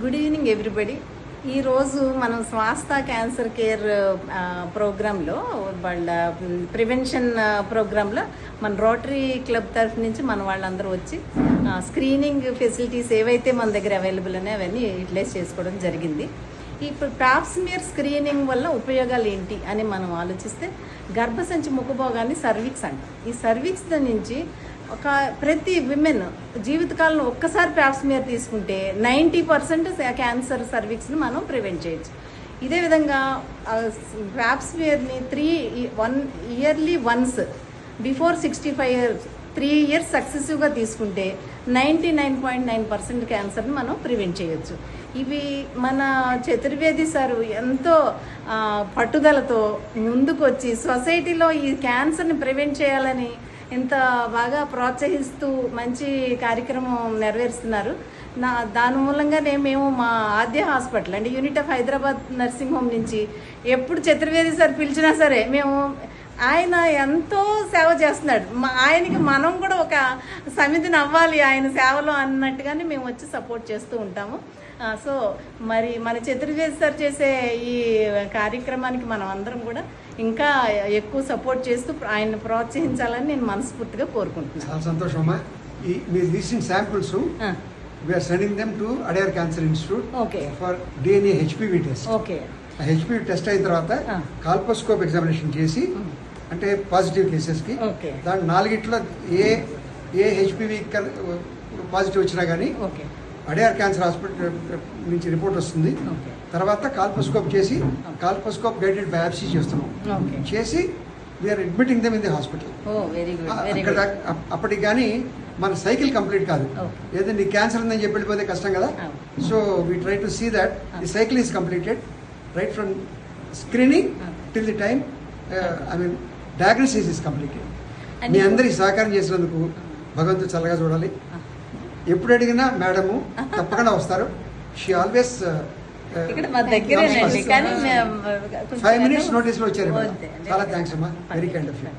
Good evening everybody. ఈరోజు మనం స్వాస్థ cancer care ప్రోగ్రాంలో వాళ్ళ ప్రివెన్షన్ ప్రోగ్రాంలో మన రోటరీ క్లబ్ తరఫు నుంచి మన వాళ్ళందరూ వచ్చి స్క్రీనింగ్ ఫెసిలిటీస్ ఏవైతే మన దగ్గర అవైలబుల్ ఉన్నాయో అవన్నీ యూటిలైజ్ చేసుకోవడం జరిగింది. ఇప్పుడు పాప్స్మియర్ స్క్రీనింగ్ వల్ల ఉపయోగాలు ఏంటి అని మనం ఆలోచిస్తే గర్భసంచి ముఖభోగాన్ని సర్విక్స్ అంటాం. ఈ సర్విక్స్ నుంచి ప్రతి విమెన్ జీవితకాలంలో ఒక్కసారి పాప్స్మియర్ తీసుకుంటే 90% క్యాన్సర్ సర్విక్స్ని మనం ప్రివెంట్ చేయొచ్చు. ఇదే విధంగా పాప్స్మియర్ని 1 yearly once before 65 years 3 years సక్సెసివ్గా తీసుకుంటే 99.9% క్యాన్సర్ని మనం ప్రివెంట్ చేయొచ్చు. ఇవి మన చతుర్వేది సార్ ఎంతో పట్టుదలతో ముందుకు వచ్చి సొసైటీలో ఈ క్యాన్సర్ని ప్రివెంట్ చేయాలని ఇంత బాగా ప్రోత్సహిస్తూ మంచి కార్యక్రమం నెరవేరుస్తున్నారు. దాని మూలంగానే మేము మా ఆద్య హాస్పిటల్ అంటే unit of Hyderabad nursing home నుంచి ఎప్పుడు చతుర్వేది సార్ పిలిచినా సరే మేము ఆయన ఎంతో సేవ చేస్తున్నాడు. ఆయనకి మనం కూడా ఒక సమితిని అవ్వాలి ఆయన సేవలో అన్నట్టుగానే మేము వచ్చి సపోర్ట్ చేస్తూ ఉంటాము. సో మరి మన చతుర్వేది సార్ చేసే ఈ కార్యక్రమానికి మనం అందరం కూడా ఇంకా ఎక్కువ సపోర్ట్ చేస్తూ ఆయన ప్రోత్సహించాలని నేను మనస్ఫూర్తిగా కోరుకుంటున్నాను. చాలా సంతోషం అమ్మా. మీరు తీసిన samples we are sending them to Adyar cancer institute for DNA HPV test. HPV test అయిన తర్వాత కాల్పోస్కోప్ ఎగ్జామినేషన్ చేసి అంటే పాజిటివ్ కేసెస్కి దాని 4 ఏ HPV పాజిటివ్ వచ్చినా కానీ అడయార్ క్యాన్సర్ హాస్పిటల్ నుంచి రిపోర్ట్ వస్తుంది. తర్వాత కాల్పోస్కోప్ చేసి కాల్పోస్కోప్ గైడెడ్ బయాప్సీ చేస్తున్నాం. చేసి we are admitting them in the hospital. అప్పటికి కానీ మన సైకిల్ కంప్లీట్ కాదు. ఏదో నీ క్యాన్సర్ ఉందని చెప్పి వెళ్ళిపోతే కష్టం కదా. So we try to see that the cycle is completed right from screening till the time diagnosis is completed. మీ అందరికి సహకారం చేసినందుకు భగవంతుడు చల్లగా చూడాలి. ఎప్పుడు అడిగినా మేడము తప్పకుండా వస్తారు. షీ ఆల్వేస్ 5 minutes నోటీస్లో వచ్చారు. చాలా థ్యాంక్స్ అమ్మా. Very kind of you.